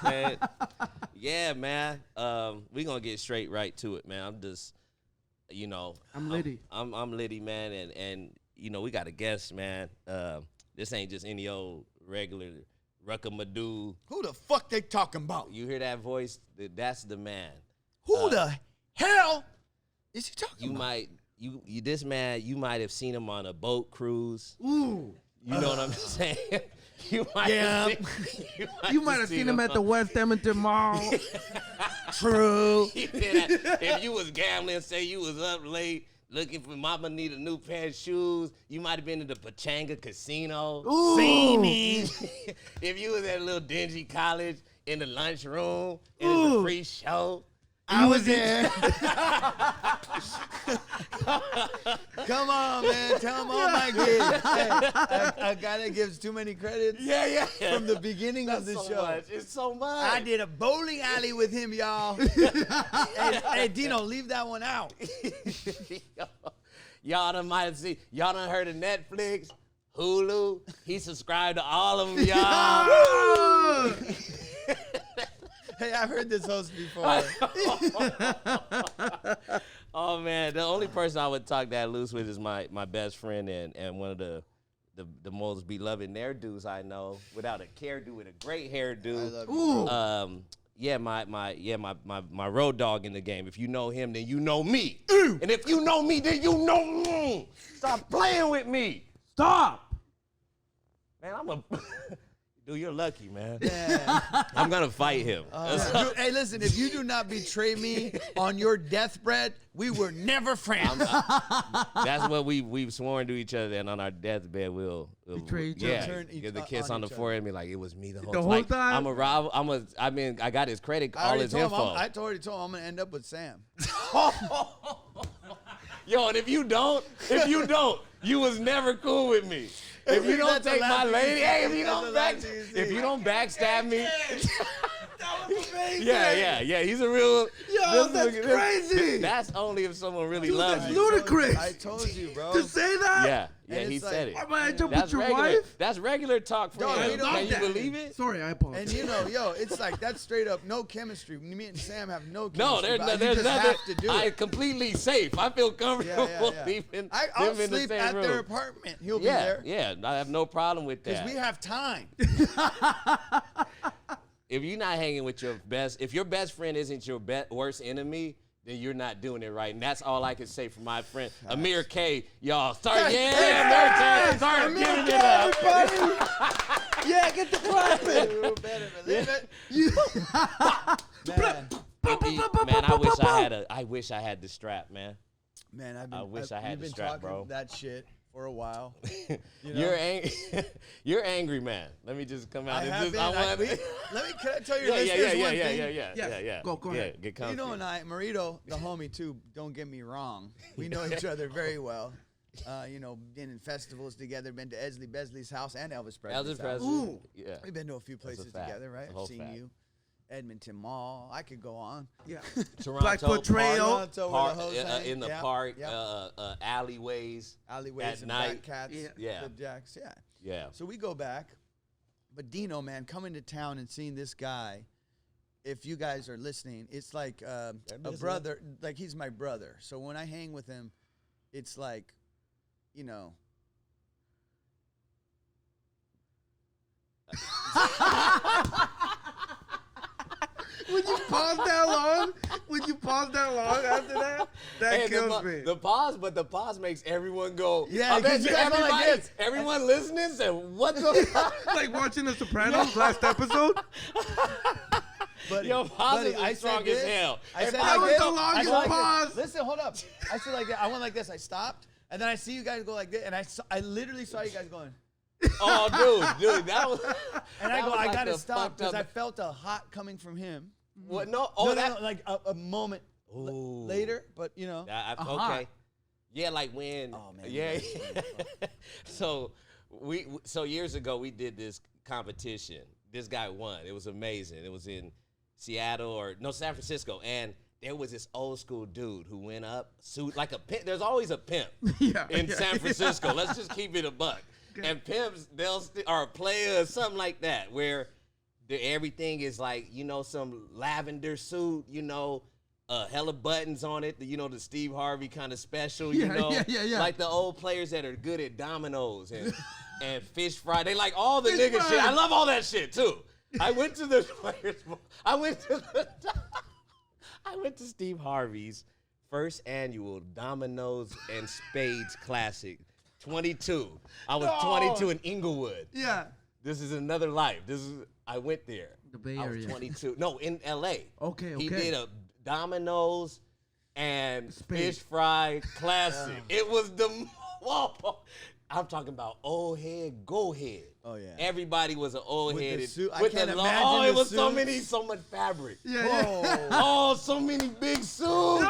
Man. Yeah, man. We gonna get straight right to it, man. I'm just, I'm Liddy. I'm Liddy, man, and we got a guest, man. This ain't just any old regular Ruckamadoo. Who the fuck they talking about? You hear that voice? That's the man. Who the hell is he talking about? This man, you might have seen him on a boat cruise. Ooh. You know what I'm saying? You might have seen him at the West Edmonton Mall. True. If you was gambling, say you was up late looking for mama need a new pair of shoes, you might have been to the Pachanga Casino. Ooh. See me. If you was at a little dingy college in the lunchroom, and it's a free show. I was there. Come on, man. Tell him all my gigs. Hey, a guy that gives too many credits. Yeah. From the beginning of the show. Much. It's so much. I did a bowling alley with him, y'all. hey, Dino, leave that one out. Y'all done might have seen. Y'all done heard of Netflix, Hulu. He subscribed to all of them, y'all. Hey, I've heard this host before. Oh man, the only person I would talk that loose with is my best friend and one of the most beloved ne'er-dos I know, without a hairdo, with a great hairdo. My road dog in the game. If you know him, then you know me. And if you know me, then you know me. Stop playing with me. Stop. Man, Dude, you're lucky, man. Yeah. I'm gonna fight him. Dude, hey, listen, if you do not betray me on your deathbed, we were never friends. That's what we've sworn to each other, and on our deathbed we'll betray each other. Give the kiss on the forehead and be like, it was me the whole time. I got his credit, all his info. I already told him I'm gonna end up with Sam. Yo, and if you don't, you was never cool with me. If you don't take my lady, if you don't backstab me. That was amazing. Yeah. He's a real. Yo, that's crazy. That's only if someone really Dude, loves that's you. ludicrous. I told you, bro. To say that? Yeah, he said it. Am I jump That's with your regular. wife? That's regular talk for him. Can you believe it? Sorry, I apologize. And it's like that's straight up no chemistry. Me and Sam have no No, chemistry. there's you just nothing. have to do I'm it. completely safe. I feel comfortable leaving I'll them in the sleep same at room. their apartment. He'll be there. Yeah, I have no problem with that. Because we have time. If you're not hanging with if your best friend isn't your worst enemy, then you're not doing it right. And that's all I can say for my friend Amir K. Y'all, start Amir K. Start giving it up. Yeah, get the clapping. You better believe it. Man, I wish I had the strap, man. Man, I wish I had the strap, bro. That shit for a while. You're angry, man. Let me just come out. Can I tell you Yeah. Go ahead. Get comfy. Dino and I, Marito, the homie too. Don't get me wrong. We know each other very well. Been in festivals together. Been to Esley Besley's house and Elvis Presley's house. Ooh. Yeah. We've been to a few places together, right? I've seen you. Edmonton Mall. I could go on. Yeah. Toronto, Blackfoot Trail. In the park, alleyways at and night. Cats. The Jacks. Yeah. So we go back. But Dino, man, coming to town and seeing this guy, if you guys are listening, it's like a brother. Like, he's my brother. So when I hang with him, it's like, When you pause that long after that, that kills me. The pause makes everyone go. Yeah, I bet you guys are like this. Everyone listening said, "What the?" Like watching The Sopranos last episode. Buddy, pause is strong as hell. I said that was this. the longest pause. Listen, hold up. I said like that. I went like this. I stopped, and then I see you guys go like this, and I literally saw you guys going. Oh, dude, that was. And I go, I gotta stop because I felt a hot coming from him. What? No, like a moment later, but okay. Yeah, like when. Oh man. Yeah. So years ago we did this competition. This guy won. It was amazing. It was in San Francisco, and there was this old school dude who went up, suit like a pimp. There's always a pimp in San Francisco. Let's just keep it a buck. And pimps, or players, something like that, where everything is like, some lavender suit, hella buttons on it, the Steve Harvey kind of special, Yeah. like the old players that are good at Dominos and fish fry. They like all the Fish nigga fry. shit. I love all that shit too. I went to the players. I went to Steve Harvey's first annual Dominos and Spades Classic, 22. I was 22 in Inglewood. Yeah. This is another life. I went there. The Bay I was Area. 22. No, in L.A. Okay. He did a Domino's and Spades. fish fry classic. It was whoa. I'm talking about old head, go head. Oh, yeah. Everybody was an old With the headed. suit. I can't imagine Oh, it the was so suits. much fabric. Yeah. Oh, so many big suits.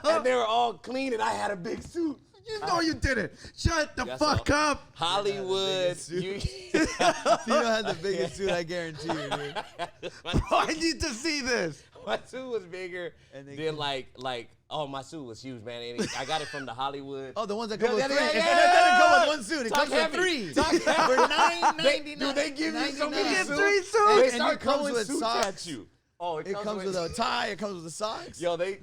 And they were all clean, and I had a big suit. You know you did it. Shut the That's fuck all. up. Hollywood. Tino had the biggest suit, I guarantee you, dude. I need to see this. My suit was bigger And they than my suit was huge, man. And I got it from the Hollywood. Oh, the ones that come with Yeah, three. yeah, It yeah. doesn't come with one suit. It Talk comes with heavy. three. Talk heavy. For $9.99. Dude, they give you so many Get suits. three suits. They And start it comes throwing with suits socks. at you. Oh, It comes with a tie. It comes with the socks. Yo, they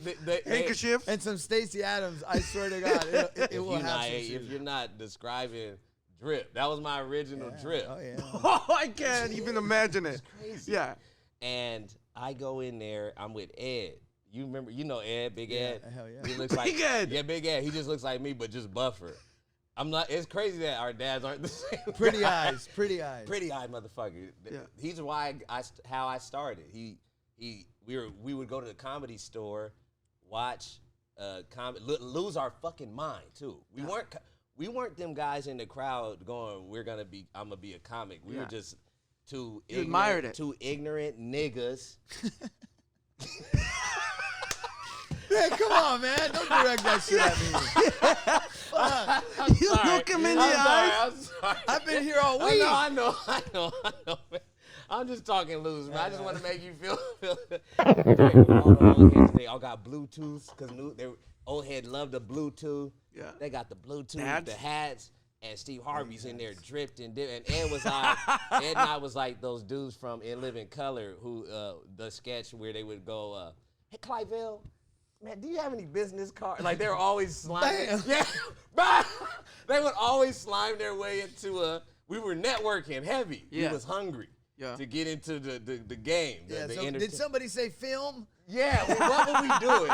Handkerchief. And some Stacey Adams. I swear to God, it will have some if shoes. you're not describing drip, that was my original drip. Oh, yeah. Oh, I can't even imagine it. Crazy. Yeah. And I go in there. I'm with Ed. You remember? You know Ed, Big Yeah, Ed. hell yeah. He looks like Big Ed. Yeah, Big Ed. He just looks like me, but just buffer. I'm not. It's crazy that our dads aren't the same. Pretty guy. eyes. Pretty eyes. Pretty eye motherfucker. Yeah. He's why how I started. We would go to the comedy store, watch lose our fucking mind too. We weren't them guys in the crowd going, I'm gonna be a comic. We were just two admired it. two ignorant niggas. Man, come on, man. Don't direct that shit at me. Fuck. You look him in the eyes. I'm sorry. I've been here all week. I know, man. I'm just talking loose, man. I just want to make you feel. They all got Bluetooth because old head loved the Bluetooth. Yeah. They got the Bluetooth, Hats. the hats, and Steve Harvey's in there dripped and dip. And Ed and I was like those dudes from In Living Color who the sketch where they would go, hey Clivell, man, do you have any business cards? Like they were always sliming. Bam. Yeah, they would always slime their way into we were networking heavy. Yeah. He was hungry. Yeah. To get into the game. Yeah, the so entertain- did somebody say film? Yeah, well, what were we doing?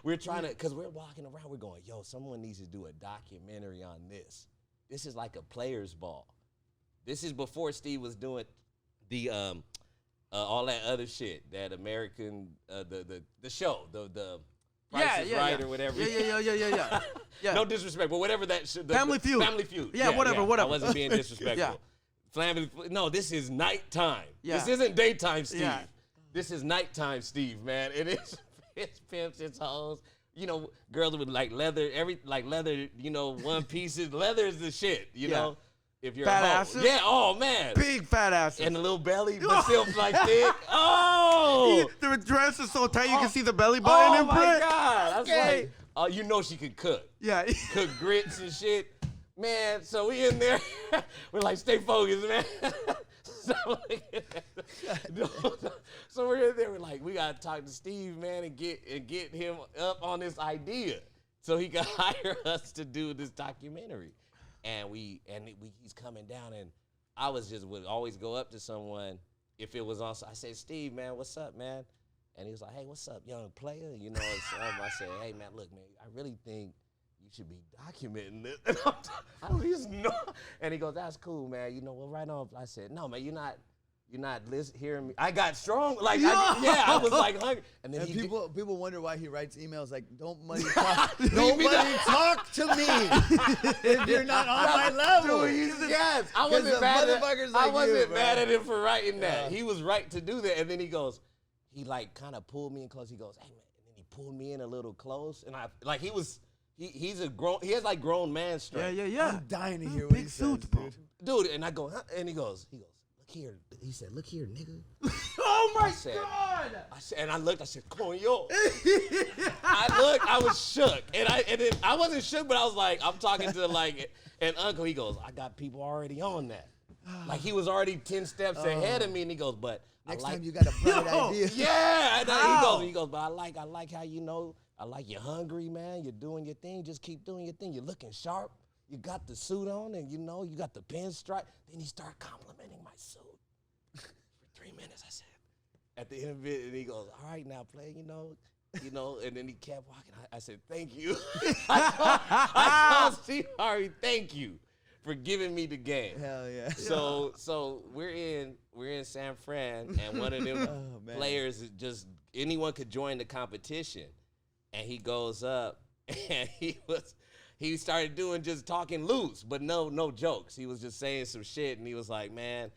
We're trying to, because we're walking around, we're going, yo, someone needs to do a documentary on this. This is like a player's ball. This is before Steve was doing the all that other shit, that American, the show, the Price is Right or whatever. Yeah. No disrespect, but whatever that shit. Family Feud. Family Feud. Yeah, whatever. I wasn't being disrespectful. No, this is nighttime. Yeah. This isn't daytime, Steve. Yeah. This is nighttime, Steve, man. It is. It's pimps, it's hoes. Girls with leather, one pieces. Leather is the shit, you know. If you're Fat a hoe. asses? Yeah, oh man. Big fat asses. And a little belly, but still like thick. Oh. The dress is so tight you can see the belly button Oh in my print. God. That's Okay. like, she could cook. Yeah. Cook grits and shit. Man, so we in there. We're like, stay focused, man. So we're in there. We're like, we gotta talk to Steve, man, and get him up on this idea, so he can hire us to do this documentary. And he's coming down, and I would always go up to someone if it was on. I said, Steve, man, what's up, man? And he was like, hey, what's up, young player? I said, hey, man, look, man, I really think you should be documenting this. And I don't just know. And he goes, that's cool, man. Well, right on. I said, no, man, you're not hearing me. I got strong. Like, I was like hungry. And then And he people wonder why he writes emails like, don't money talk, don't money talk to me if you're not on my level. Dude, yes, I 'Cause wasn't the mad motherfuckers like I wasn't you, mad bro. at him for writing that. Yeah. He was right to do that. And then he kind of pulled me in close. He goes, hey man, and then he pulled me in a little close. And he's a grown, he has like grown man strength. Yeah. I'm dying to hear what he Big says, suits, bro. Dude, and I go, huh? And he goes, look here. He said, look here, nigga. Oh my God! I looked. I said, "Come on, yo!" I was shook, and then I wasn't shook, but I was like, I'm talking to like an uncle. He goes, "I got people already on that." Like he was already 10 steps ahead of me, and he goes, but Next I like time you got a bright idea. Yeah, and How? he goes, but I like how I like you're hungry, man. You're doing your thing. Just keep doing your thing. You're looking sharp. You got the suit on, and you got the pinstripe. Then he started complimenting my suit for 3 minutes. I said, at the end of it, and he goes, all right, now play, and then he kept walking. I said, thank you. I told Steve Harvey, thank you for giving me the game. Hell yeah. So we're in San Fran, and one of them players is just anyone could join the competition, and he goes up, and he started doing just talking loose, but no jokes. He was just saying some shit, and he was like, man,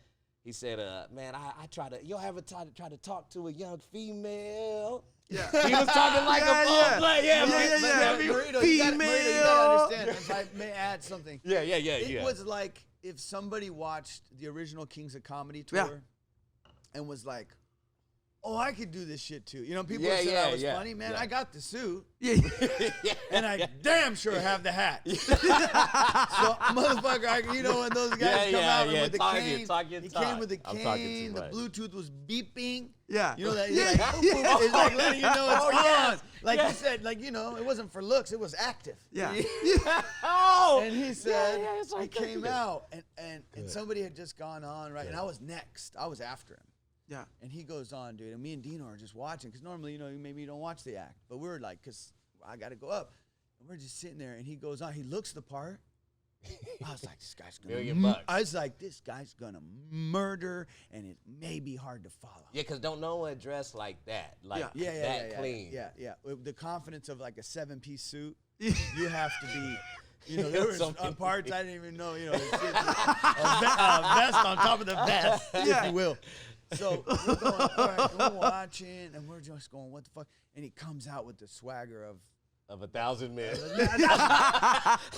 he said, man, I try to. You ever try to talk to a young female? Yeah. He was talking like a ball player. Yeah. Marito, you gotta understand, if I may add something. Yeah. It was like if somebody watched the original Kings of Comedy tour and was like, oh, I could do this shit too. People said I was funny, man. I got the suit. Yeah. And I damn sure have the hat. So, motherfucker, when those guys come out with the cane, he came with the cane, the Bluetooth was beeping. Yeah. You know that? It's like letting you know it's on. Like you said, it wasn't for looks, it was active. Yeah. And he said, he came out, and somebody had just gone on, right? And I was next. I was after him. Yeah. And he goes on, dude, and me and Dino are just watching, because normally, maybe you don't watch the act, but we're like, because I got to go up. And we're just sitting there, and he goes on. He looks the part. I was like, this guy's going to I was like, this guy's going to murder, and it may be hard to follow. Yeah, because don't no one dress like that. Like that clean. Yeah. With the confidence of like a 7-piece suit, you have to be... there were some parts I didn't even know, a vest on top of the vest, if you will. So we're going, all right, we're watching, and we're just going, what the fuck? And he comes out with the swagger of 1,000 men.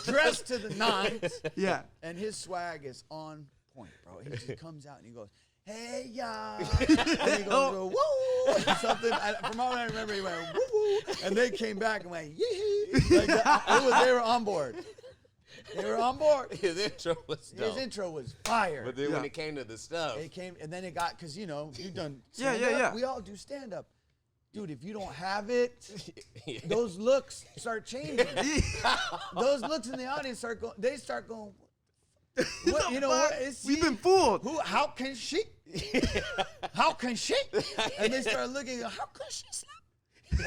Dressed to the nines. Yeah. And his swag is on point, bro. He just comes out and he goes, hey, y'all. And he goes, woo, something. From all I remember, he went, woo, woo. And they came back and went, yee. Like they were on board. They were on board. His intro was dope. His intro was fire. But then when it came to the stuff. It came, and then it got, because, you've done stand-up. Yeah. We all do stand-up. Dude, if you don't have it, those looks start changing. Those looks in the audience start going, what, what is We've been fooled. How can she? How can she? And they start looking, how can she slap?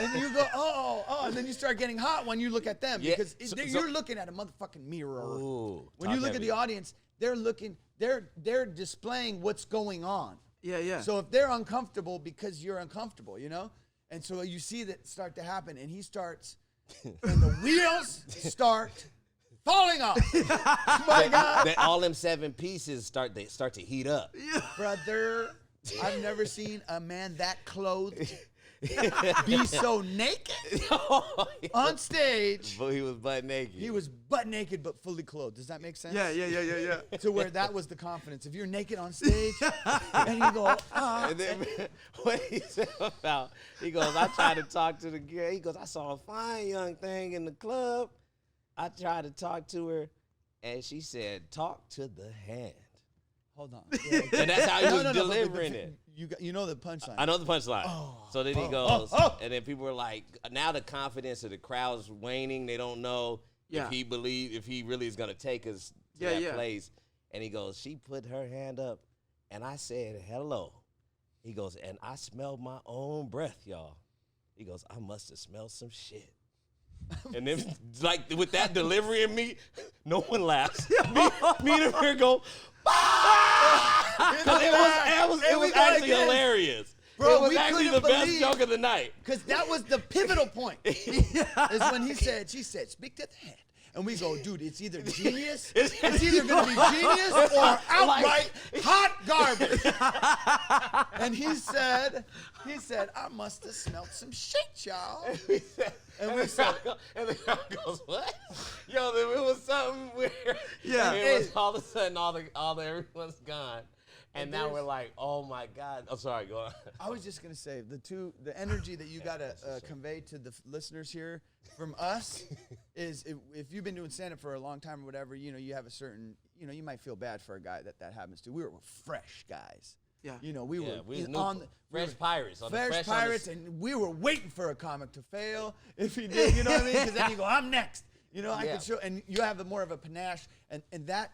And you go, oh, and then you start getting hot when you look at them, because you're looking at a motherfucking mirror. Ooh, when you look at the audience, they're displaying what's going on. Yeah. So if they're uncomfortable because you're uncomfortable, and so you see that start to happen, and he starts, and the wheels start falling off. My God. All them 7 pieces start to heat up. Yeah. Brother, I've never seen a man that clothed be so naked on stage. But he was butt naked. He was butt naked but fully clothed. Does that make sense? Yeah. To where that was the confidence. If you're naked on stage and you go, and then what he said about, he goes, I tried to talk to the girl. He goes, I saw a fine young thing in the club. I tried to talk to her, and she said, talk to the hand. Hold on. And that's how he was delivering it. You know the punchline. I know the punchline. So then he goes, and then people were like, now the confidence of the crowd's waning. They don't know if he really is going to take us to that place. And he goes, she put her hand up, and I said, hello. He goes, and I smelled my own breath, y'all. He goes, I must have smelled some shit. And then, like, with that delivery in me, no one laughs. me and Amir go, it was actually hilarious. Bro, it was we actually the best joke of the night. Because that was the pivotal point. Is when she said, speak to the hand. And we go, dude, it's either genius, it's either going to be genius or outright hot garbage. And he said, I must have smelled some shit, y'all. And we said, and the crowd goes, what? Yo, it was something weird. Yeah. And it was all of a sudden, everyone's gone. And now we're like, oh my God. I'm sorry, go on. I was just going to say, the energy that you got to convey to the listeners here from us is, if you've been doing stand-up for a long time or whatever, you have a certain you know, you might feel bad for a guy that happens to. We were fresh guys. Yeah. You know, we were fresh pirates. Fresh pirates, and we were waiting for a comic to fail if he did. You know what I mean? Because then you go, I'm next. You know, I could show, and you have more of a panache, and that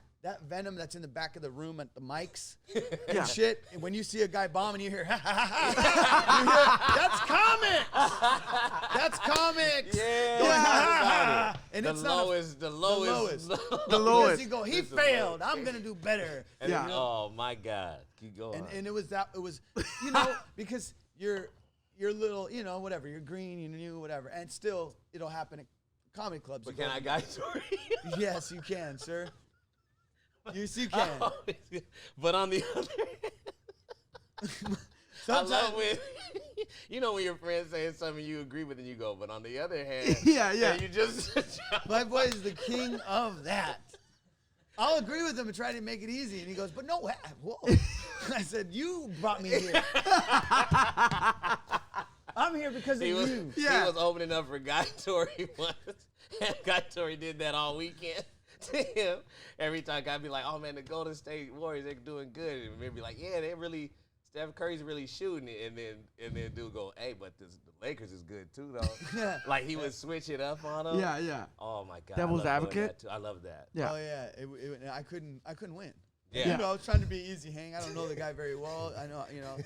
venom that's in the back of the room at the mics and shit. And when you see a guy bombing, you hear, ha ha ha. You hear, that's comics. That's comics. Yeah. Going, ha, ha, ha. And The it's lowest. The Because lowest. you go, he failed. I'm gonna do better. Yeah. Oh my God. Keep going. And it was, you know, because you're little, you know, whatever. You're green, you're new, whatever, and still it'll happen at comedy clubs. But can I guide story? Yes, you can, sir. Yes, you can. But on the other hand, I love when, you know, when your friends say something you agree with and you go, but on the other hand, Yeah. and you just, My boy is the king of that. I'll agree with him and try to make it easy. And he goes, but no, whoa. I said, you brought me here. I'm here because of you. He was opening up for Guy Tori once, and Guy Tori did that all weekend to him. Every time Guy be like, oh man, the Golden State Warriors, they're doing good. And Amir be like, yeah, Steph Curry's really shooting it. And then dude go, hey, but the Lakers is good too, though. Like he would switch it up on them. Yeah. Oh my God. Devil's I love doing advocate? that, too. I love that. Yeah. Oh yeah, I couldn't win. Yeah. You know, I was trying to be easy hang. I don't know the guy very well. I know, you know,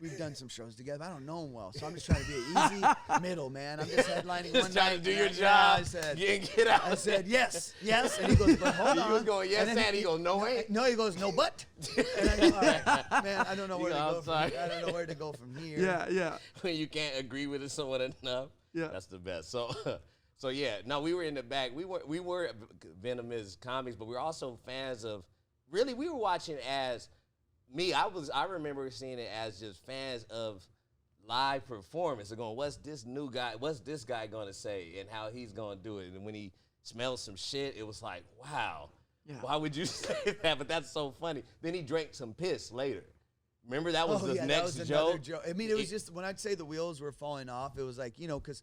we've done some shows together. I don't know him well, so I'm just trying to be an easy middle, man. I'm just headlining one Just trying night. to do your and job. I said, Get out. I said yes, and he goes, but hold on. He was going yes, then and he goes no way. No, he goes no but. And I go, all right, man, I don't know where to I'm go. sorry. I don't know where to go from here. Yeah. When you can't agree with someone enough. Yeah. That's the best. So yeah. No, we were in the back. We were Venomous comics, but we were also fans of. Really, we were watching as me. I remember seeing it as just fans of live performance. They're going, what's this guy going to say and how he's going to do it? And when he smelled some shit, it was like, wow, why would you say that? But that's so funny. Then he drank some piss later. Remember, that was the next that was another joke. I mean, it was just, when I'd say the wheels were falling off, it was like, you know, because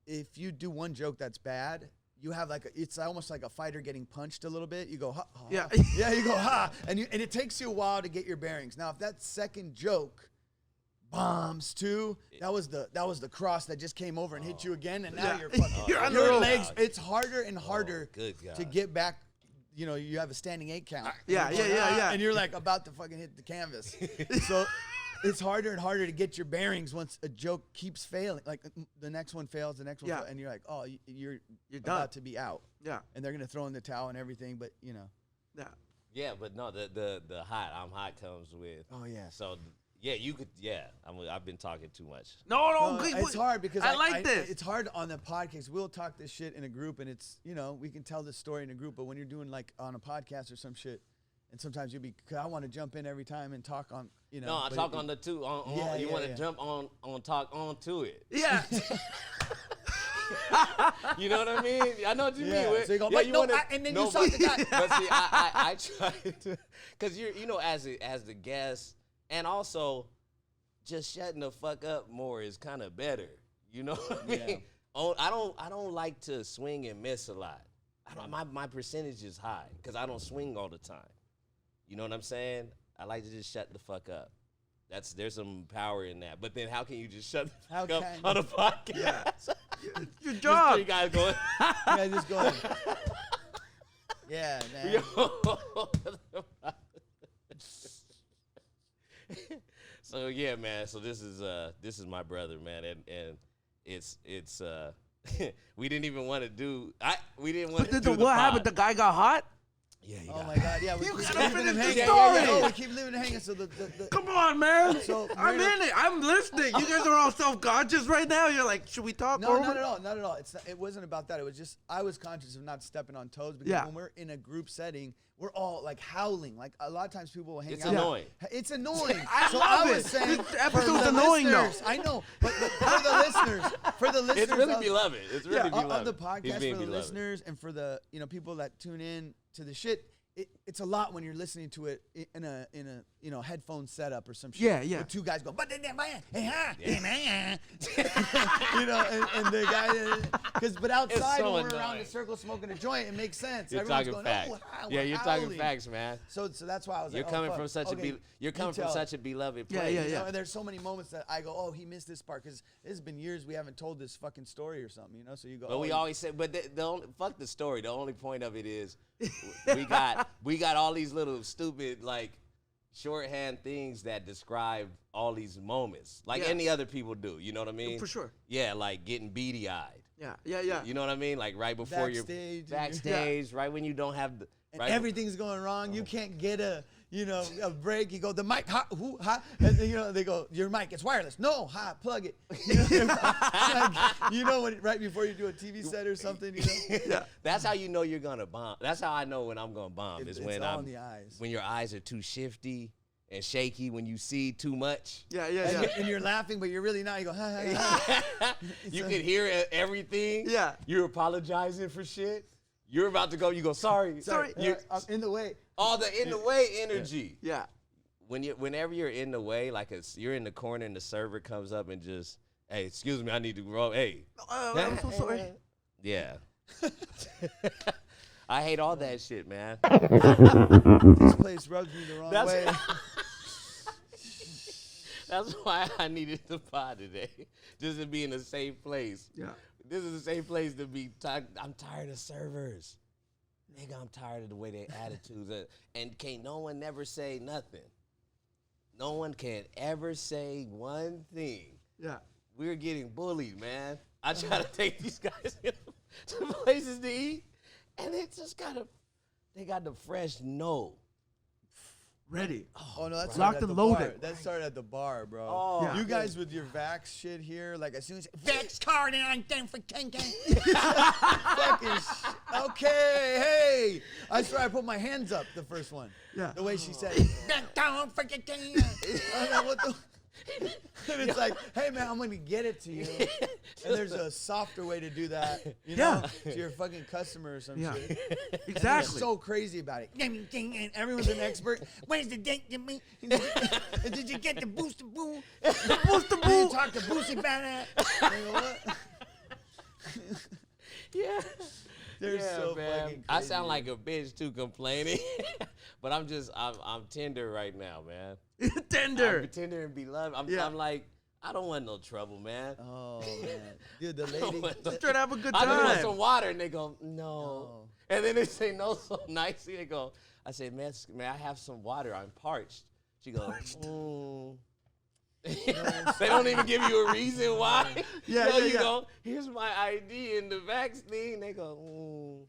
if you do one joke that's bad, you have it's almost like a fighter getting punched a little bit. You go, ha, ha. Yeah. Yeah, you go, ha. And it takes you a while to get your bearings. Now, if that second joke bombs too, that was the cross that just came over and hit you again, and now you're fucking, You're on the your road. legs, it's harder and harder good God. to get back. You know, you have a standing 8 count. Yeah. And you're like about to fucking hit the canvas. So it's harder and harder to get your bearings once a joke keeps failing. Like the next one fails, the next one fails, and you're like, oh, you're done. about to be out. Yeah. And they're gonna throw in the towel and everything, but you know. Yeah. Yeah, but no, the I'm hot comes with. Oh yeah. So yeah, you could. Yeah, I've been talking too much. No, it's hard because I like this. It's hard on the podcast. We'll talk this shit in a group, and it's, you know, we can tell this story in a group. But when you're doing like on a podcast or some shit, and sometimes cause I want to jump in every time and talk on, you know. No, I talk on the two. You want to jump on talk on to it. Yeah. You know what I mean? I know what you Yeah. mean. So you go, yeah, but you no, wanna, and then no, you suck the guy. But see, I try to, because you know, as the guest, and also just shutting the fuck up more is kind of better. You know what I mean? I don't like to swing and miss a lot. My percentage is high because I don't swing all the time. You know what I'm saying? I like to just shut the fuck up. There's some power in that. But then how can you just shut the fuck up on a podcast? Yeah. Your Just job. 3 guys going. Yeah, just going. Yeah, man. So yeah, man. So this is my brother, man, and it's we didn't even want to do. We didn't want to do the what pod. happened? The guy got hot? Yeah. Oh my God! Yeah, we You keep gotta leaving him finish the hanging. story. We keep leaving him hanging. So the Come on, man. So I'm in it. I'm listening. You guys are all self-conscious right now. You're like, should we talk? No, not at all. Not at all. It wasn't about that. It was just I was conscious of not stepping on toes because when we're in a group setting, we're all like howling. Like a lot of times people will hang It's out. annoying. It's annoying. I so love I it. was saying, This for episode's the annoying, though. listeners, I know, but for the listeners, It's really of- beloved. It's really beloved. of the He's podcast being for the beloved. listeners and for the people that tune in to the shit. it's a lot when you're listening to it in a headphone setup or some shit. Yeah, yeah. With two guys go, and the guy, but outside so when we're around annoying. the circle smoking a joint, it makes sense. You're Everyone's talking going, facts. oh, wow, Yeah, we're you're talking howling. facts, man. So that's why I was You're like, coming fuck. from such Okay, you're coming from tell. such a beloved Yeah, place. yeah, You yeah. know, and there's so many moments that I go, oh, he missed this part because it's been years we haven't told this fucking story or something, you know. So you go, But oh, we you- always say, but the only, fuck the story. The only point of it is we got all these little stupid like shorthand things that describe all these moments, like Yeah. any other people do. You know what I mean? For sure. Yeah, like getting beady eyed. Yeah, yeah, yeah. You know what I mean? Like right before Backstage, you're and backstage, right when you don't have the and right. everything's going wrong. You can't get a break. You go, the mic, hot, who, hot, and then, they go, your mic, it's wireless. No, hot, plug it. When right before you do a TV set or something, Yeah. That's how you know you're gonna bomb. That's how I know when I'm gonna bomb. It's Is when all I'm in the eyes. when your eyes are too shifty and shaky. When you see too much. Yeah, yeah, And, yeah. and you're laughing, but you're really not. You go, ha, ha, ha. You can hear everything. Yeah. You're apologizing for shit. You're about to go. You go, sorry. Sorry. I'm in the way. All the in the way energy. Yeah. Whenever you're in the way, like you're in the corner and the server comes up and just, hey, excuse me, I need to grow. Hey. I'm so sorry. Yeah. I hate all that shit, man. This place rubs me the wrong That's- way. That's why I needed the pod today, just to be in a safe place. Yeah. This is a safe place to be. I'm tired of servers. Nigga, I'm tired of the way their attitudes are. And can't no one never say nothing. No one can ever say one thing. Yeah. We're getting bullied, man. I try to take these guys to places to eat, and they just they got the fresh no. Ready. Oh no, that's Locked started at and the loaded. bar. That started at the bar, bro. Oh, Yeah. You guys with your Vax shit here, like as soon as Vax card and I'm done for 10. Okay, hey. I swear I put my hands up the first one. Yeah. The way she said, don't forget to. I'm like, what the? And it's like, hey man, I'm gonna get it to you. And there's a softer way to do that, Yeah. to your fucking customer or some Yeah. shit. And they're Exactly. so crazy about it. And everyone's an expert. Where's the date to me? Did you get the booster boo? The booster boo. You talk to Boosie about that. I go, what? Yeah. They're so man. fucking crazy. I sound like a bitch too complaining, but I'm tender right now, man. Tender. I'm tender and beloved. Yeah. I'm like, I don't want no trouble, man. Oh man, dude, the I don't lady. want no- Just try to have a good I just want time. some water, and they go, no. No. And then they say no so nicely. They go, I say, man, may I have some water? I'm parched. She goes, They don't even give you a reason why. Yeah, So yeah, you yeah. go, here's my ID and the vaccine. They go,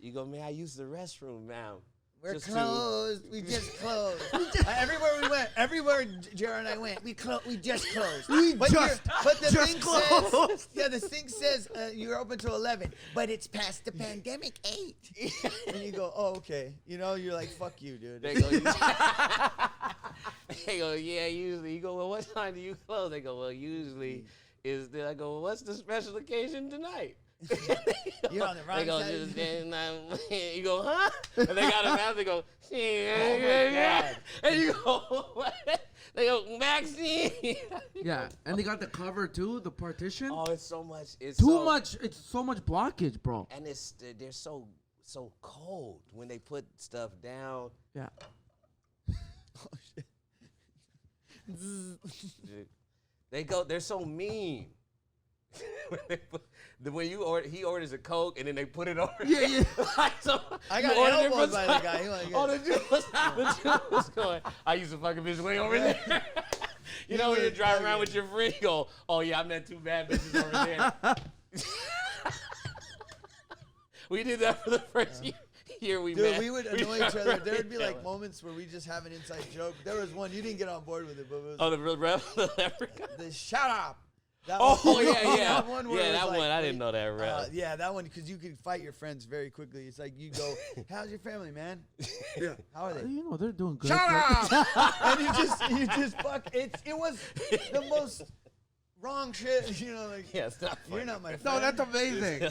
You go, man, I used the restroom, ma'am. We're Just to- closed. We just closed. Everywhere we went, everywhere Jared and I went, we just closed. But the just thing closed. says, yeah, the thing says you're open till 11, but it's past the pandemic 8. And you go, oh, okay. You're like, fuck you, dude. They go, they go, yeah, usually. You go, well, what time do you close? They go, well, usually is there. I go, well, what's the special occasion tonight? You're on the wrong They go, side. just then, you go, huh? And they got a mouth. They go, God. and you go, what? They go, Maxine. Yeah, and they got the cover too, the partition. Oh, it's so much. It's Too so, much. It's so much blockage, bro. and they're so cold when they put stuff down. Yeah. They're so mean. When he orders a Coke and then they put it over. Yeah, yeah. Like, so I you got ordered it elbows for by the guy. He wanna Oh, the dude was going, I used to fucking bitch way over there. You know when you drive around with your friend, you go, oh yeah, I met 2 bad bitches over there. We did that for the first year we Dude, met. we would annoy each drive other. around There would be together. like moments where we just have an inside joke. There was one, you didn't get on board with it, but it was Oh, the real leprechaun. the shut up. That Oh, one- yeah. that one where it was that like, one. I didn't know that rap. yeah, that one, because you could fight your friends very quickly. It's like you go, how's your family, man? Yeah. How are they? You know they're doing good. Shut up! And you just fuck. It was the most wrong shit. Like Yeah, it's not you're funny. not my friend. No, that's amazing.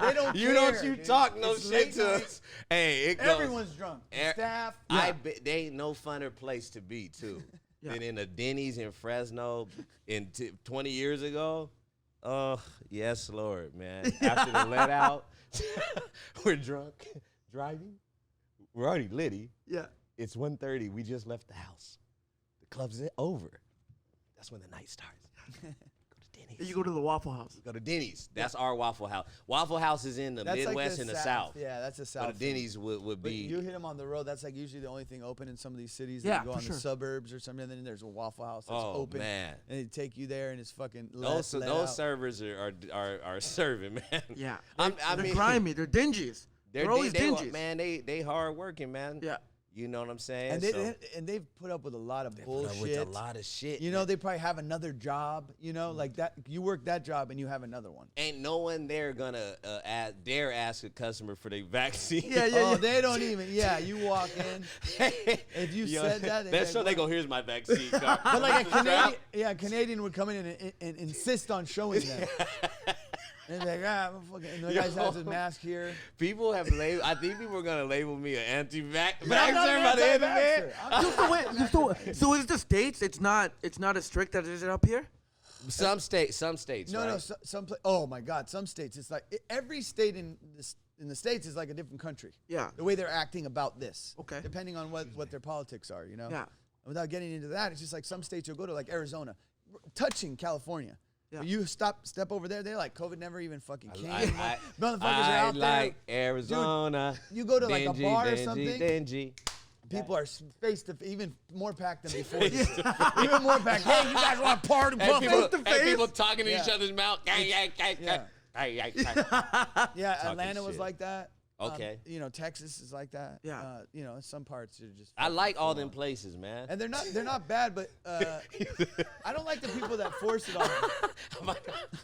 They don't You don't care, you dude. talk no It's shit late to night. us. Hey, it goes. Everyone's drunk. The staff. There ain't no funner place to be too than in a Denny's in Fresno 20 years ago. Oh yes, Lord, man. After the let out, we're drunk, driving. We're already litty. Yeah. It's 1:30. We just left the house. The club's over. That's when the night starts. Go to Denny's. You go to the Waffle House. Go to Denny's. That's our Waffle House. Waffle House is in the That's like Midwest and the South. Yeah, that's the South. But Denny's would But be. you hit them on the road. That's like usually the only thing open in some of these cities. Yeah, You go for on sure. the suburbs or something, and then there's a Waffle House that's Oh, open. man. And they take you there, and it's fucking those let those out. servers are serving, man. Yeah. I They're mean, grimy. They're dingies. They're always dingies. man. They hard working, man. Yeah. You know what I'm saying? And they've put up with a lot of Put up bullshit. with a lot of shit. You know, they probably have another job. You know, like that. You work that job and you have another one. Ain't no one there gonna dare ask a customer for their vaccine. Yeah, yeah, Oh, yeah. they don't even. Yeah, you walk in. If you said that, that's so they go. Here's my vaccine card. But like a Canadian would come in and insist on showing them. And they're like, and the guy has his mask here. People have labeled. I think people are gonna label me an anti-vaxxer But I'm not by the end of it. anti-vaxxer. So is the States? It's not as strict as it is up here. Some states. No, right? no, some oh my God, some states. It's like every state in the States is like a different country. Yeah. The way they're acting about this. Okay. Depending on what their politics are, you know. Yeah. And without getting into that, it's just like some states you'll go to, like Arizona, touching California. Yeah. When you step over there, they're like COVID never even fucking came. Motherfuckers I are out like there. Arizona. You go to like a dingy, bar or dingy, something. Dingy. People are face to even more packed than before. Even more packed. Hey, you guys want to party? And people, Face to and face. people talking to each Yeah. other's mouth. Yeah. Yeah, Talking Atlanta was shit. like that. Okay. You know, Texas is like that. Yeah. You know, some parts are just. I like all them places, man. And they're not bad, but I don't like the people that force it on me.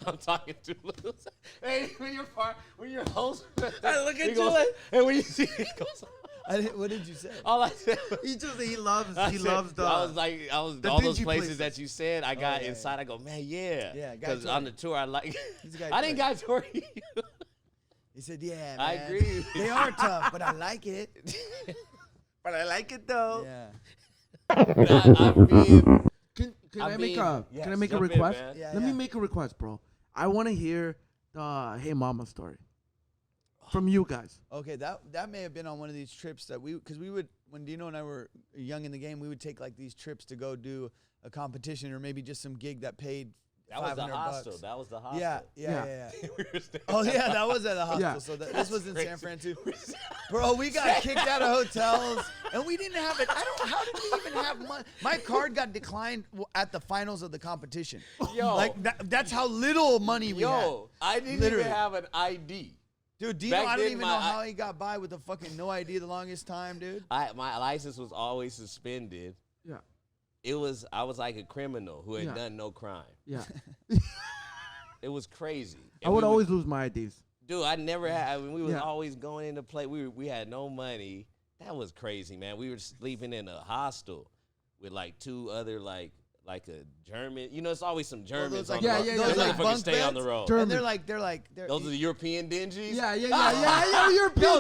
I'm talking too loose. Hey, when you're host, I look at he you goes, like- and when you see it goes, What did you say? all I said. He loves I he said- loves the. I was like, the all those dingy places places. that you said. I got yeah, inside. I go, man, yeah, Yeah, Guy because on the tour I like. He's a Guy I didn't Tory. guy tour you. He said, "Yeah, man. I agree. They are tough, but I like it." but I like it though. Yeah. I'm being. Can I'm I make being- a yes, can I make a jump in, request? man. Yeah, Let me yeah. make a request, bro. I want to hear the Hey Mama story from you guys. Okay, that may have been on one of these trips that because we would, when Dino and I were young in the game, we would take like these trips to go do a competition or maybe just some gig that paid That was the $500. hostel. That was the hostel. Yeah. Yeah. We were staying- Oh yeah, that was at the hostel. Yeah. So this was in San Fran too. crazy. Bro, we got kicked out of hotels, and we didn't have it. How did we even have money? My card got declined at the finals of the competition. Yo. Like that's how little money we had. Yo, I didn't Literally. even have an ID. Dude, Dino, Back I don't then, even my- know how he got by with a fucking no ID the longest time, dude. My license was always suspended. Yeah. I was like a criminal who had Yeah. done no crime. Yeah. It was crazy. I And would we always lose my IDs. Dude, I never had. I mean, we was Yeah. always going into play. We had no money. That was crazy, man. We were sleeping in a hostel with like two other like a German. You know, it's always some Germans like- on the Yeah, road. yeah, Those yeah, those like motherfuckers bunk stay on the beds? road. German. And they're Those are the European dingies. Yeah. You're Yo,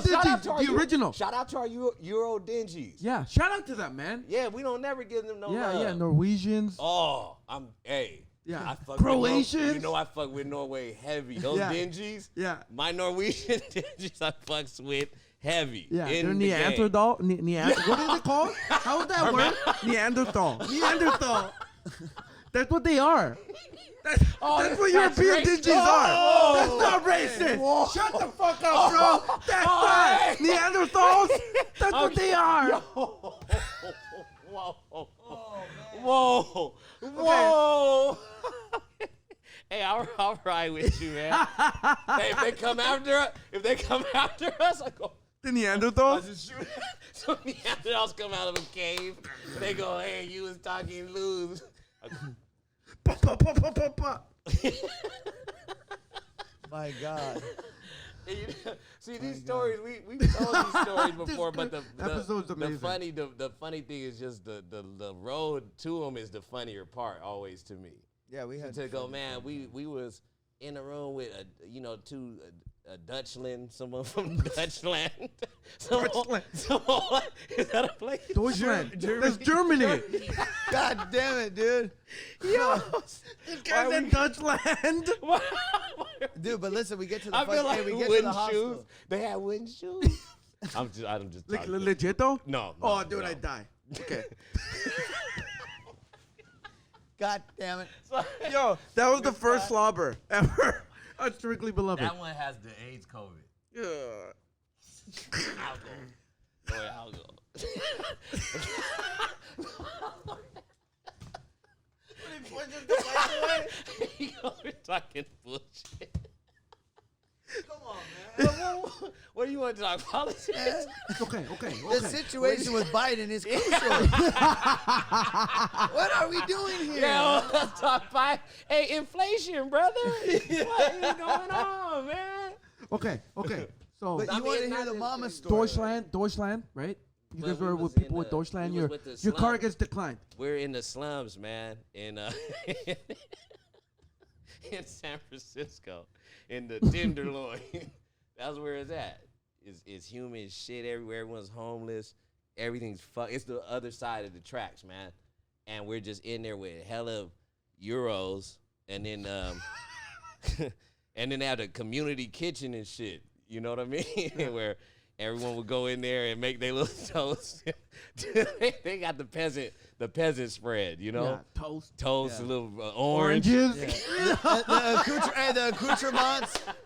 shout out to our the original. Shout out to our Euro dingies. Yeah, shout out to that man. Yeah, we don't never give them no love. Yeah, Norwegians. Oh, Yeah. I fuck Croatians. you know I fuck with Norway heavy. Those Yeah. dingies. Yeah. My Norwegian dingies I fucks with heavy. Yeah, in they're the game. Neanderthal. What is it called? How would that work? Neanderthal. That's what they are. That's what European racist. dingies are. That's not racist. Shut the fuck up, bro. That's not Neanderthals. That's what they are. Whoa. Hey, I'll ride with you, man. Hey, if they come after us, I go. The I Neanderthals. just shoot. So Neanderthals come out of a cave. They go, hey, you was talking loose. I go, My God. and see these stories, we've told these stories before, but the episode's amazing. the funny thing is just the road to them is the funnier part always to me. Yeah, we had To go, man, we was in a room with two Dutchland, someone from Dutchland. Someone, is that a place? Deutschland. That's Germany. God damn it, dude. Yo, This guy's in Dutchland. Dude, but listen, we get to the I feel fucking, like hey, we get to wooden the shoes. hostel. They had wooden shoes. I'm just Like talking. legit though? No. Oh, dude, no. I die. Okay. God damn it. Yo, that was the first slobber ever. On Strictly Beloved. That one has the AIDS COVID. Yeah. I'll go. Boy, I'll go. You're talking bullshit. Come on, man. What do you want to talk politics? Okay. The situation with Biden is crucial. What are we doing here? Yeah, let's talk five. Hey, inflation, brother. What is going on, man? Okay. So But I you mean, want to it's hear not the the- mama story. Deutschland, right? You But guys we were was with people in with the- Deutschland. we was with the Your car slum. gets declined. We're in the slums, man, in in San Francisco, in the Tenderloin. That's where it's at. It's human shit everywhere. Everyone's homeless. Everything's It's the other side of the tracks, man. And we're just in there with hella euros, and then and then they have the community kitchen and shit. You know what I mean? Where everyone would go in there and make their little toast. They got the peasant spread, you know? Yeah, Toast, Yeah. a little orange. oranges.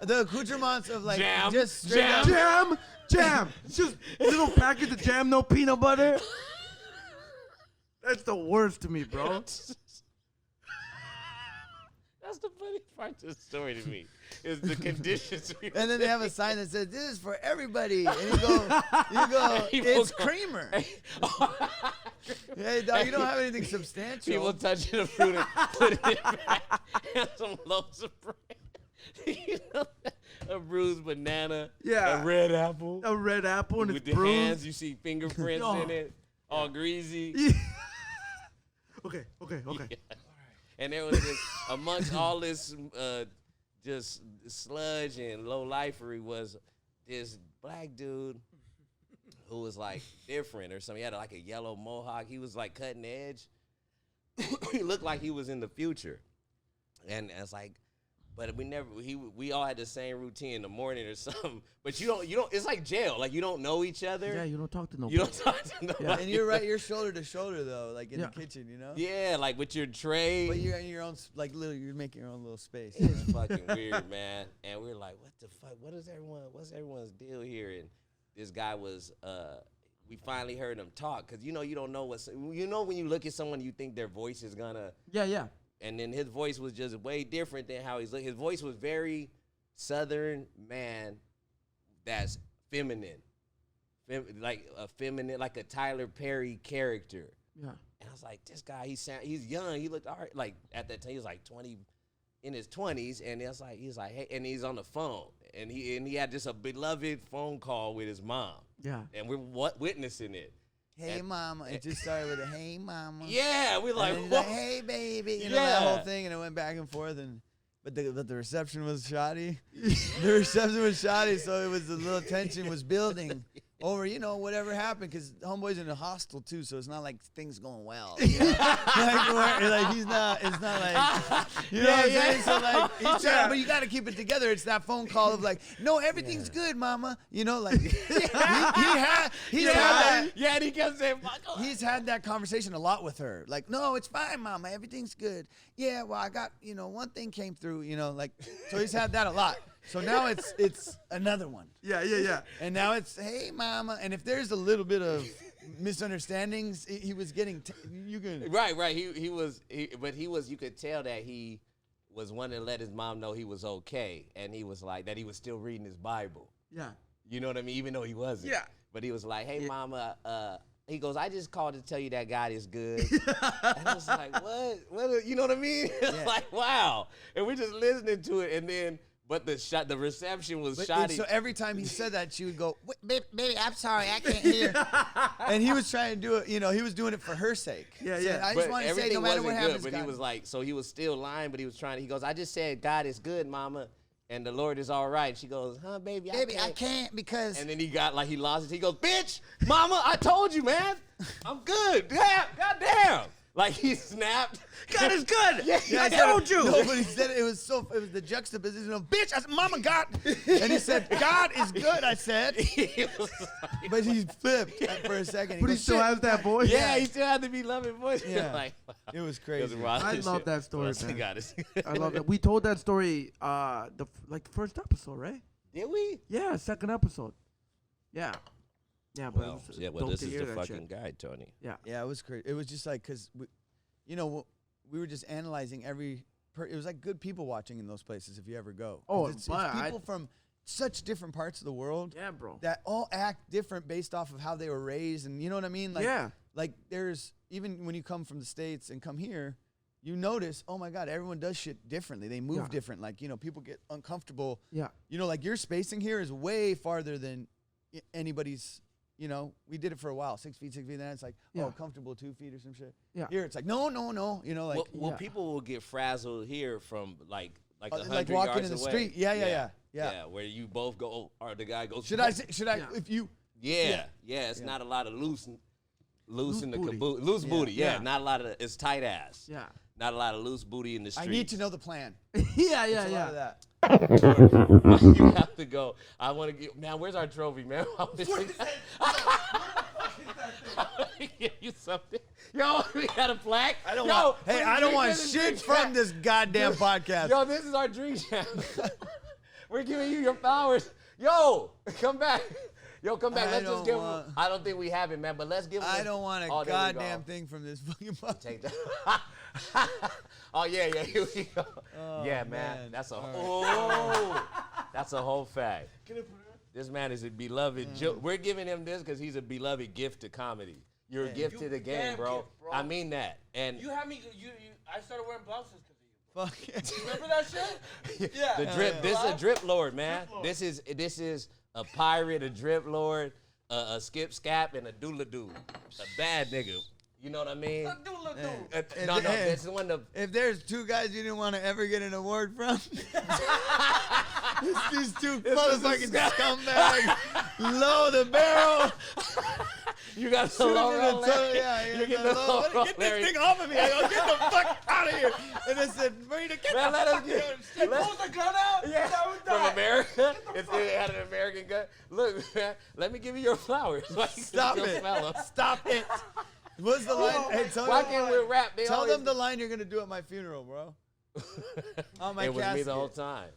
The accoutrements of like Jam. just straight Jam. up- Jam. It's just little packets of jam, no peanut butter. That's the worst to me, bro. That's the funny part of the story to me, is the conditions. And then they have a sign that says, "This is for everybody." And you go, "It's creamer." Hey, dog, you don't have anything substantial. People touching the fruit and putting it back. And some loaves of bread. You know, a bruised banana. Yeah. A red apple. A red apple and With it's the bruised. hands, you see fingerprints in it, all greasy. Yeah. Okay. And there was this, amongst all this just sludge and low lifery, was this black dude who was like different or something. He had like a yellow mohawk. He was like cutting edge. He looked like he was in the future. And it's like, but we all had the same routine in the morning or something. But you don't, it's like jail. Like you don't know each other. Yeah, you don't talk to nobody. You don't talk to nobody. And you're right, you're shoulder to shoulder though, like in the kitchen, you know. Yeah, like with your tray. But you're in your own, like you're making your own little space. It's fucking weird, man. And we're like, what the fuck? What's everyone's deal here? And this guy was, we finally heard him talk. Cause you don't know when you look at someone, you think their voice is gonna. Yeah. And then his voice was just way different than how he's looking. His voice was very Southern man that's feminine. Like a feminine, like a Tyler Perry character. Yeah. And I was like, this guy, he's young. He looked all right. Like at that time, he was like 20, in his 20s. And he was like, hey, and he's on the phone. And he had just a beloved phone call with his mom. Yeah. And we're witnessing it. Hey, mama. It just started with a "Hey, mama." Yeah, we're like, And he's whoa. like, "Hey, baby," you know, Yeah. that whole thing, and it went back and forth, but the reception was shoddy. The reception was shoddy, so it was, the little tension was building over, whatever happened, because homeboy's in a hostel too, so it's not like things going well. You know? like he's not. It's not like, you know what I'm saying? So like, he's trying, but you got to keep it together. It's that phone call of like, "No, everything's good, mama." Like he's had that. Yeah, and he kept saying, fuck off. He's had that conversation a lot with her. Like, "No, it's fine, mama. Everything's good." "Yeah, well, I got, one thing came through, like," so he's had that a lot. So now it's another one. Yeah. And now it's, "Hey, mama." And if there's a little bit of misunderstandings, he was getting, Right. But you could tell that he was wanting to let his mom know he was okay. And he was like, that he was still reading his Bible. Yeah. You know what I mean? Even though he wasn't. Yeah. But he was like, "Hey, mama, he goes, I just called to tell you that God is good." And I was like, what? You know what I mean? It's like, wow. And we're just listening to it. And then, but the reception was shoddy. So every time he said that, she would go, "Wait, baby, I'm sorry, I can't hear." And he was trying to do it, he was doing it for her sake. Yeah. Saying, "I just But want to say, everything no matter what wasn't happens, good. But he God." was like, so he was still lying, but he was trying. He goes, "I just said God is good, mama, and the Lord is all right." She goes, "Huh, baby, "Baby, I can't because." And then he got like he lost it. He goes, "Bitch, mama, I told you, man, I'm good. God damn." Like he snapped. God is good. Yeah, I told you. No, but he said it was the juxtaposition of, "Bitch," I said, "Mama, God," and he said, "God is good," I said, He was like- but he flipped for a second. But he goes, still "Shit." has that voice. yeah, he still had to be loving voice. Yeah. Like, It was it crazy. was wild I as love shit. that story, Well, man. God is- I love that. We told that story the first episode, right? Did we? Yeah, second episode. Yeah. Yeah, but Well, this is the fucking guy, Tony. Yeah, it was crazy. It was just like, because we were just analyzing it was like good people watching in those places if you ever go. 'Cause Oh, it's but people from such different parts of the world Yeah, bro. that all act different based off of how they were raised, and you know what I mean? Like, Yeah. like there's, even when you come from the States and come here, you notice, oh my God, everyone does shit differently. They move Yeah. different. Like, people get uncomfortable. Yeah. Like your spacing here is way farther than anybody's. We did it for a while, 6 feet, then it's like, Yeah. comfortable 2 feet or some shit. Yeah. Here it's like, no, like, Well, Yeah. people will get frazzled here from like 100 like walking yards in the away. street. Yeah. Where you both go, or the guy goes. Should I, Yeah. if you, Yeah. It's not a lot of loose in the booty. caboose. Loose Yeah. booty. Yeah. Yeah. Not a lot of. It's tight ass. Yeah. Not a lot of loose booty in the street. I need to know the plan. yeah. It's a lot of that. You have to go. I want to get. Man, where's our trophy, man? I want to give you something. Yo, we got a plaque. I don't want shit from this goddamn podcast. Yo, this is our dream channel. We're giving you your flowers. Yo, come back. Yo, come back. Let's just give him. I don't think we have it, man, but let's give him. I don't want a goddamn thing from this fucking podcast. Take that. Oh, yeah, here we go. Oh, yeah, man. That's a that's a whole fact. This man is a beloved. We're giving him this because he's a beloved gift to comedy. You're a gift to the game, bro. I mean that. And you had me. I started wearing blouses because of you. Fuck. Remember that shit? Yeah. The drip. This is a drip lord, man. Drip lord. This is a pirate, a drip lord, a skip scap, and a doula doo. A bad nigga. You know what I mean? A doula doo. No, this is one of. If there's two guys you didn't want to ever get an award from, these two motherfucking scumbags, low the barrel. You got the low roll. You're getting the low. Get this thing off of me. I go, get the fuck out of here. And I said, Marina, get the fuck out. They pulled the gun out? Yeah. From America? It had an American gun. Look, man, let me give you your flowers. Stop it. Stop it. What's the line? Hey, why can't we rap? Tell them the line you're going to do at my funeral, bro. On my casket. It was me the whole time.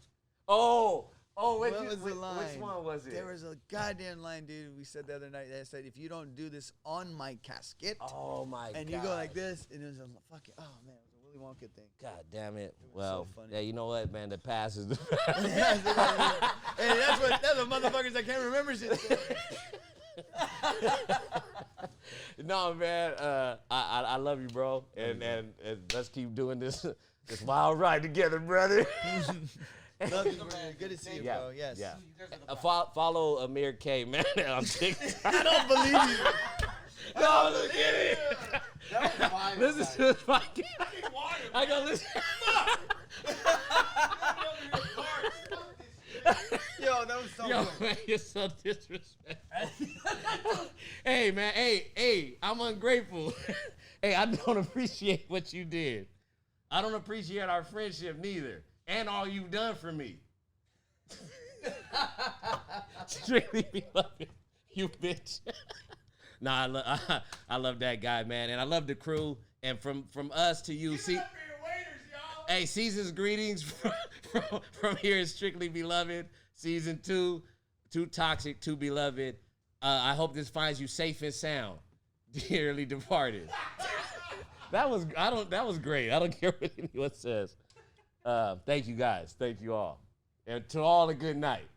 What was the line? Which one was it? There was a goddamn line, dude. We said the other night. That said, if you don't do this on my casket. Oh, my God. And you go like this, and it was a fucking, oh, man, it was a Willy Wonka thing. God damn it. Well, so yeah, you know what, man? The past is the past. Hey, that's what motherfuckers that can't remember shit. No, man. I love you, bro. And let's keep doing this wild ride together, brother. Love you, man. Good to see you, bro. Yes. Yeah. Follow Amir K, man, on TikTok. I don't believe you. No, look at it. Listen to this podcast. I go listen. Yo, that was so good. Man, you're so disrespectful. Hey, man. Hey, I'm ungrateful. Hey, I don't appreciate what you did. I don't appreciate our friendship neither. And all you've done for me. Strictly beloved, you bitch. Nah, I love that guy, man. And I love the crew. And from us to you. See, hey, season's greetings from here is Strictly Beloved. Season 2, Too Toxic, Too Beloved. I hope this finds you safe and sound. Dearly departed. That was great. I don't care what anyone says. Thank you guys. Thank you all. And to all a good night.